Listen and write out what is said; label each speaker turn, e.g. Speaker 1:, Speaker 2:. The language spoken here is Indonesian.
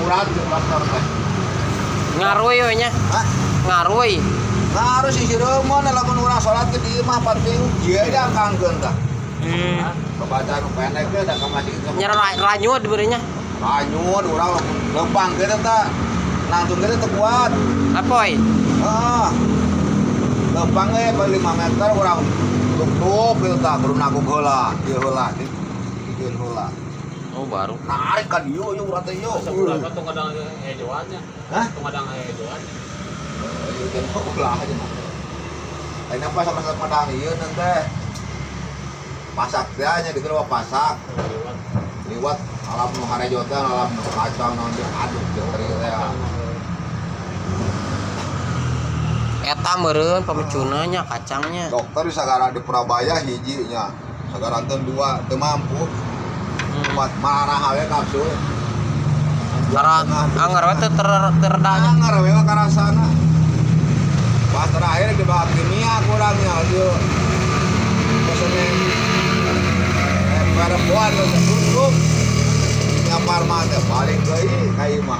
Speaker 1: murah di pasar teh.
Speaker 2: Ngaruh we nya.
Speaker 1: Hah?
Speaker 2: Ngaruh.
Speaker 1: Ngaruh sih reumon lamun urang salat ke dieu mah penting ieu da kanggeun tah. Pembacaan pendek ge da ka masjid.
Speaker 2: Nyara ranyut beureunya.
Speaker 1: Ranyut urang lamun lempang ge teh langsung ge teh kuat.
Speaker 2: Apoy.
Speaker 1: Heeh. Lempang ge 5 meter urang tuk-tuk kieu tah kudu nanggung heula, ieu heula, dikeun heula.
Speaker 2: Oh baru.
Speaker 1: Narik ka dieu yo urang teh yo.
Speaker 3: Berapa tuh kadang hejoannya?
Speaker 1: Hah?
Speaker 3: Tuh kadang hejoan.
Speaker 1: Ieu teh ulah aja mah. Lain apa sama-sama padang ieu teh. Pasak teh nya dikeun pasak. Liwat alam nu harejo teh alam kacang naon teh aduk teh teh.
Speaker 2: Eta meureun pamecuna nya kacangnya.
Speaker 1: Dokter di sagara di Purabaya hiji nya. Sagaranteun 2 teu mampu. Buat marah we kapsul.
Speaker 2: Karena anger we teu terdanya.
Speaker 1: Anger we karasana. Pas terakhir di bahan kimia kurangnya dia. Biasanya perempuan tutup. Nyapar mah teh balik deui ka imah.